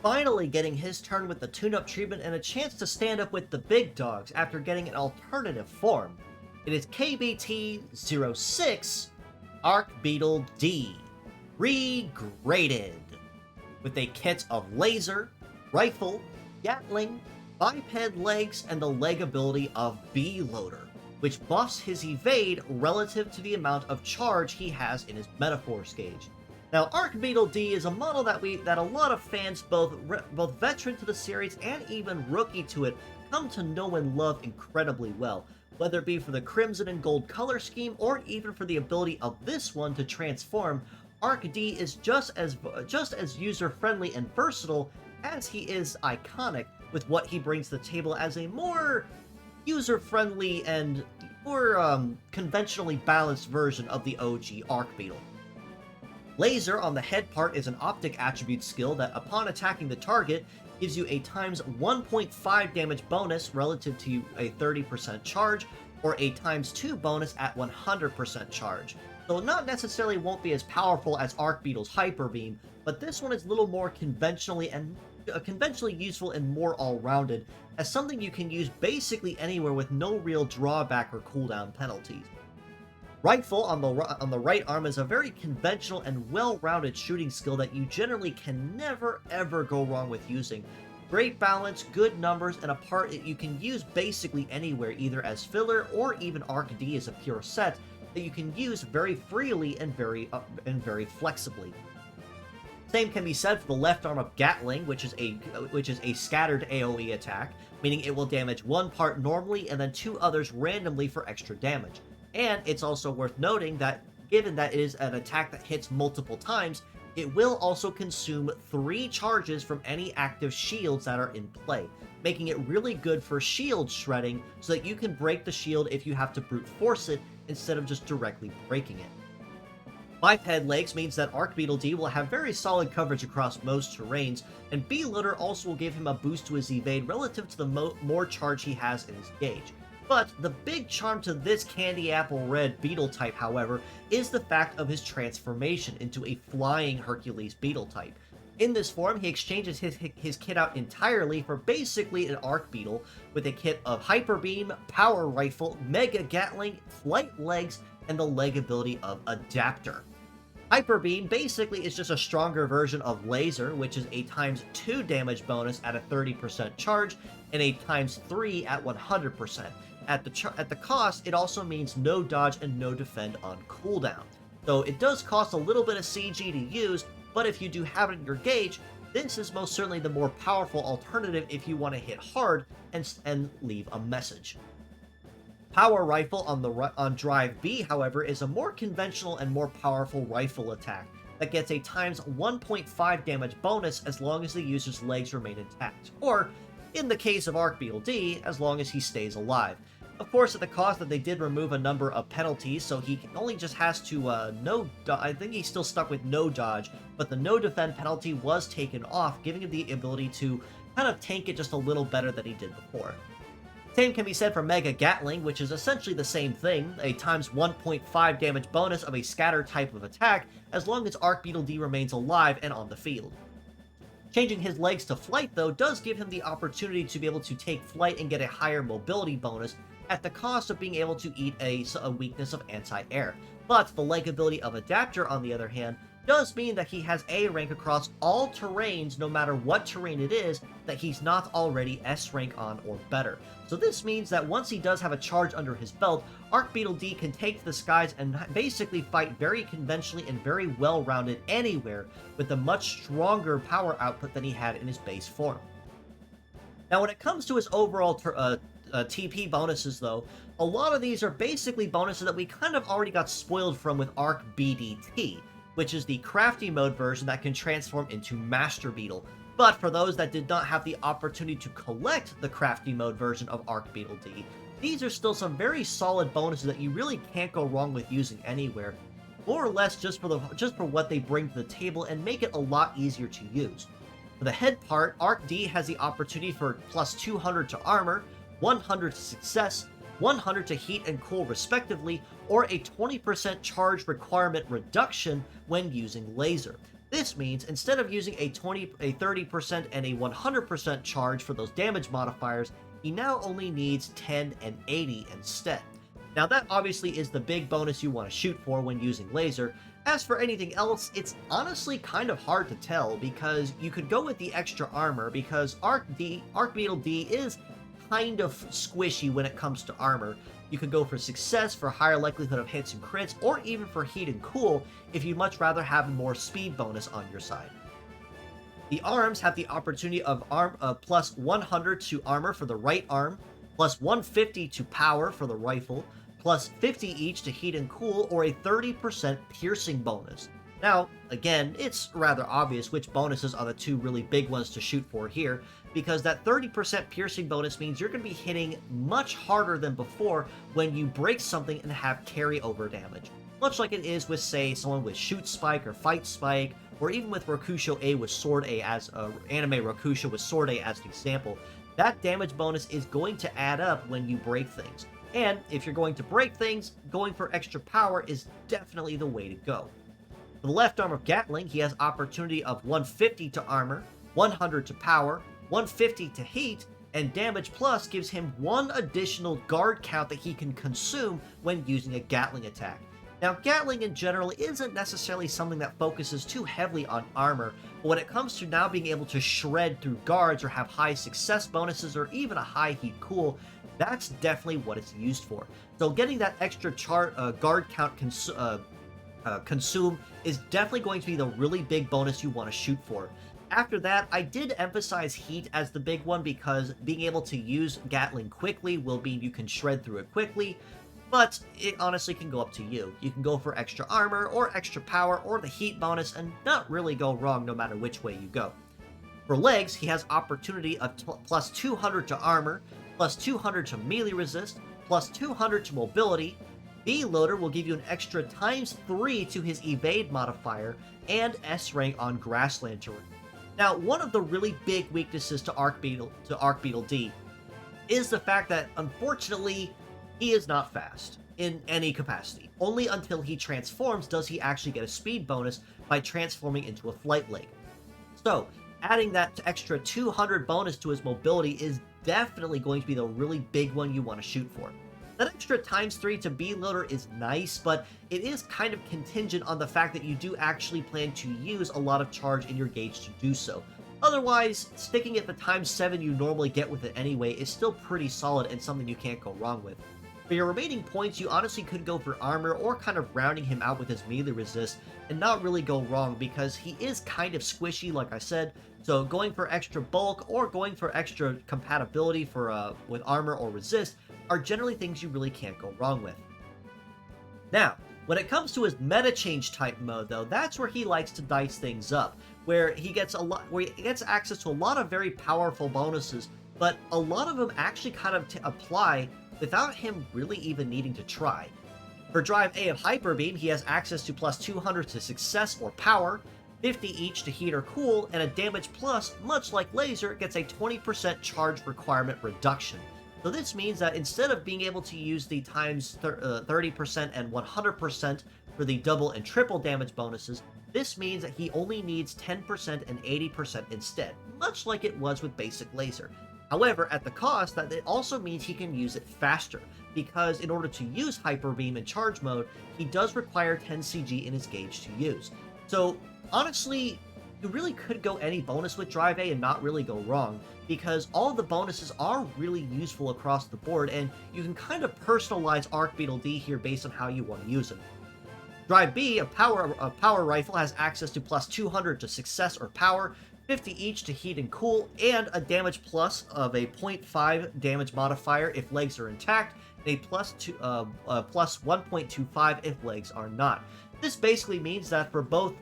finally getting his turn with the tune-up treatment and a chance to stand up with the big dogs after getting an alternative form. It is KBT06 Arcbeetle-D, REGRADED, with a kit of laser, rifle, Gatling, biped legs, and the leg ability of B-loader, which buffs his evade relative to the amount of charge he has in his Metaforce gauge. Now, Arcbeetle-D is a model that a lot of fans, both veteran to the series and even rookie to it, come to know and love incredibly well, whether it be for the crimson and gold color scheme or even for the ability of this one to transform. Arc-D is just as user-friendly and versatile as he is iconic with what he brings to the table as a more user-friendly and more conventionally balanced version of the OG Arcbeetle. Laser on the head part is an optic attribute skill that, upon attacking the target, gives you a times 1.5 damage bonus relative to a 30% charge, or a times 2 bonus at 100% charge. So not necessarily won't be as powerful as Arcbeetle's Hyperbeam, but this one is a little more conventionally useful and more all-rounded, as something you can use basically anywhere with no real drawback or cooldown penalties. Rifle on the right arm is a very conventional and well-rounded shooting skill that you generally can never ever go wrong with using. Great balance, good numbers, and a part that you can use basically anywhere, either as filler or even Arc-D as a pure set that you can use very freely and very flexibly. Same can be said for the left arm of Gatling, which is a scattered AoE attack, meaning it will damage one part normally and then two others randomly for extra damage. And it's also worth noting that, given that it is an attack that hits multiple times, it will also consume 3 charges from any active shields that are in play, making it really good for shield shredding so that you can break the shield if you have to brute force it instead of just directly breaking it. Biped legs means that Arcbeetle-D will have very solid coverage across most terrains, and B-loader also will give him a boost to his evade relative to the more charge he has in his gauge. But the big charm to this Candy Apple Red Beetle type, however, is the fact of his transformation into a flying Hercules Beetle type. In this form, he exchanges his kit out entirely for basically an Arcbeetle, with a kit of Hyperbeam, Power Rifle, Mega Gatling, Flight Legs, and the leg ability of Adapter. Hyperbeam basically is just a stronger version of Laser, which is a times 2 damage bonus at a 30% charge, and a times 3 at 100%. At the cost, it also means no dodge and no defend on cooldown. So it does cost a little bit of CG to use, but if you do have it in your gauge, this is most certainly the more powerful alternative if you want to hit hard and leave a message. Power Rifle on Drive B, however, is a more conventional and more powerful rifle attack that gets a times 1.5 damage bonus as long as the user's legs remain intact, or, in the case of Arcbeetle-D, as long as he stays alive. Of course, at the cost that they did remove a number of penalties, so he only just has to I think he's still stuck with no dodge, but the no defend penalty was taken off, giving him the ability to kind of tank it just a little better than he did before. Same can be said for Mega Gatling, which is essentially the same thing, a times 1.5 damage bonus of a scatter type of attack, as long as Arcbeetle-D remains alive and on the field. Changing his legs to flight, though, does give him the opportunity to be able to take flight and get a higher mobility bonus, at the cost of being able to eat a weakness of anti-air. But the leg ability of Adapter, on the other hand, does mean that he has A rank across all terrains, no matter what terrain it is, that he's not already S rank on or better. So this means that once he does have a charge under his belt, Arcbeetle-D can take to the skies and basically fight very conventionally and very well-rounded anywhere, with a much stronger power output than he had in his base form. Now, when it comes to his overall TP bonuses, though, a lot of these are basically bonuses that we kind of already got spoiled from with Arc-BDT, which is the crafty mode version that can transform into Master Beetle. But for those that did not have the opportunity to collect the crafty mode version of Arcbeetle-D, these are still some very solid bonuses that you really can't go wrong with using anywhere, more or less just for what they bring to the table and make it a lot easier to use. For the head part, Arc-D has the opportunity for plus 200 to armor, 100 to success, 100 to heat and cool respectively, or a 20% charge requirement reduction when using laser. This means instead of using a 30%, and a 100% charge for those damage modifiers, he now only needs 10 and 80 instead. Now that obviously is the big bonus you want to shoot for when using laser. As for anything else, it's honestly kind of hard to tell, because you could go with the extra armor, because Arcbeetle-D is kind of squishy when it comes to armor. You could go for success for higher likelihood of hits and crits, or even for heat and cool if you'd much rather have more speed bonus on your side. The arms have the opportunity of plus 100 to armor for the right arm, plus 150 to power for the rifle, plus 50 each to heat and cool, or a 30% piercing bonus. Now, again, it's rather obvious which bonuses are the two really big ones to shoot for here, because that 30% piercing bonus means you're going to be hitting much harder than before when you break something and have carryover damage. Much like it is with, say, someone with Shoot Spike or Fight Spike, or even with Rakusho A with Sword A as anime Rakusho with Sword A as an example. That damage bonus is going to add up when you break things. And if you're going to break things, going for extra power is definitely the way to go. For the left arm of Gatling, he has opportunity of 150 to armor, 100 to power, 150 to heat, and damage plus gives him one additional guard count that he can consume when using a Gatling attack. Now, Gatling in general isn't necessarily something that focuses too heavily on armor, but when it comes to now being able to shred through guards or have high success bonuses or even a high heat cool, that's definitely what it's used for. So getting that extra guard count consume is definitely going to be the really big bonus you want to shoot for. After that, I did emphasize heat as the big one, because being able to use Gatling quickly will mean you can shred through it quickly, but it honestly can go up to you. You can go for extra armor, or extra power, or the heat bonus, and not really go wrong no matter which way you go. For legs, he has opportunity of plus 200 to armor, plus 200 to melee resist, plus 200 to mobility. B-Loader will give you an extra ×3 to his evade modifier, and S-Rank on Grassland terrain. Now, one of the really big weaknesses to Arcbeetle-D is the fact that, unfortunately, he is not fast in any capacity. Only until he transforms does he actually get a speed bonus by transforming into a flight leg. So, adding that extra 200 bonus to his mobility is definitely going to be the really big one you want to shoot for. That extra ×3 to B-Loader is nice, but it is kind of contingent on the fact that you do actually plan to use a lot of charge in your gauge to do so. Otherwise, sticking at the ×7 you normally get with it anyway is still pretty solid and something you can't go wrong with. For your remaining points, you honestly could go for armor or kind of rounding him out with his melee resist and not really go wrong, because he is kind of squishy, like I said, so going for extra bulk or going for extra compatibility for with armor or resist are generally things you really can't go wrong with. Now, when it comes to his meta change type mode, though, that's where he likes to dice things up, where he gets access to a lot of very powerful bonuses, but a lot of them actually kind of apply without him really even needing to try. For Drive A of Hyperbeam, he has access to plus 200 to success or power, 50 each to heat or cool, and a damage plus, much like laser, gets a 20% charge requirement reduction. So this means that instead of being able to use the ×30% and 100% for the double and triple damage bonuses, this means that he only needs 10% and 80% instead, much like it was with basic laser. However, at the cost that it also means he can use it faster, because in order to use Hyperbeam in charge mode, he does require 10 CG in his gauge to use. So honestly, you really could go any bonus with Drive A and not really go wrong, because all of the bonuses are really useful across the board, and you can kind of personalize Arcbeetle-D here based on how you want to use him. Drive B, a power rifle, has access to plus 200 to success or power, 50 each to heat and cool, and a damage plus of a 0.5 damage modifier if legs are intact, and a plus 1.25 if legs are not. This basically means that for both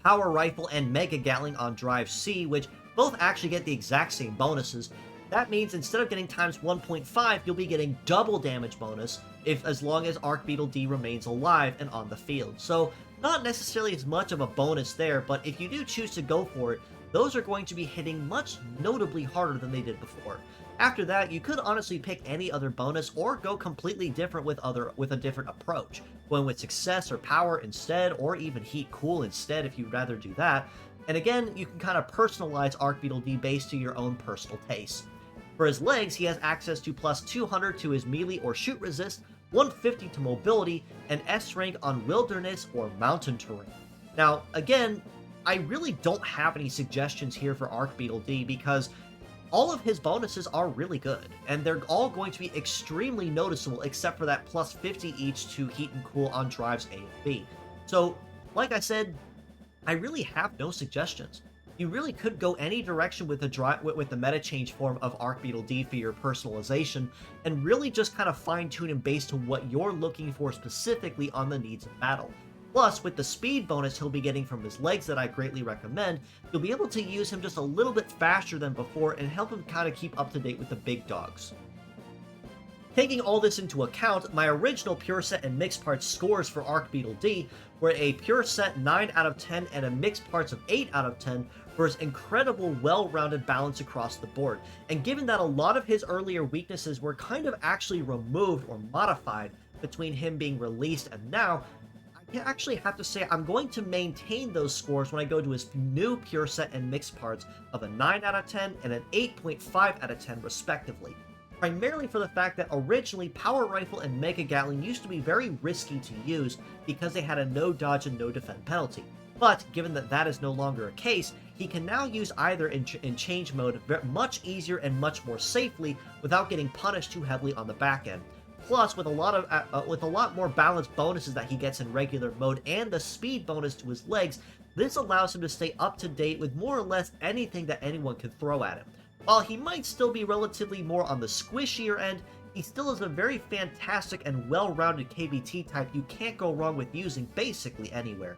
Power Rifle and Mega Gatling on Drive C, which both actually get the exact same bonuses, that means instead of getting ×1.5, you'll be getting double damage bonus as long as Arcbeetle-D remains alive and on the field. So not necessarily as much of a bonus there, but if you do choose to go for it, those are going to be hitting much notably harder than they did before. After that, you could honestly pick any other bonus or go completely different with a different approach, going with success or power instead, or even heat cool instead if you'd rather do that. And again, you can kind of personalize Arcbeetle-D based to your own personal taste. For his legs, he has access to plus 200 to his melee or shoot resist, 150 to mobility, and S rank on wilderness or mountain terrain. Now, again, I really don't have any suggestions here for Arcbeetle-D because all of his bonuses are really good, and they're all going to be extremely noticeable except for that plus 50 each to heat and cool on drives A and B. So, like I said, I really have no suggestions. You really could go any direction with the meta change form of Arcbeetle-D for your personalization, and really just kind of fine-tune him based on what you're looking for specifically on the needs of battle. Plus, with the speed bonus he'll be getting from his legs that I greatly recommend, you'll be able to use him just a little bit faster than before and help him kind of keep up to date with the big dogs. Taking all this into account, my original pure set and mixed parts scores for Arcbeetle-D were a pure set 9 out of 10 and a mixed parts of 8 out of 10 for his incredible well-rounded balance across the board. And given that a lot of his earlier weaknesses were kind of actually removed or modified between him being released and now, I actually have to say I'm going to maintain those scores when I go to his new pure set and mixed parts of a 9 out of 10 and an 8.5 out of 10 respectively. Primarily for the fact that originally Power Rifle and Mega Gatling used to be very risky to use because they had a no dodge and no defend penalty. But given that that is no longer a case, he can now use either in change mode much easier and much more safely without getting punished too heavily on the back end. Plus, with a lot more balanced bonuses that he gets in regular mode and the speed bonus to his legs, this allows him to stay up to date with more or less anything that anyone can throw at him. While he might still be relatively more on the squishier end, he still is a very fantastic and well-rounded KBT type you can't go wrong with using basically anywhere.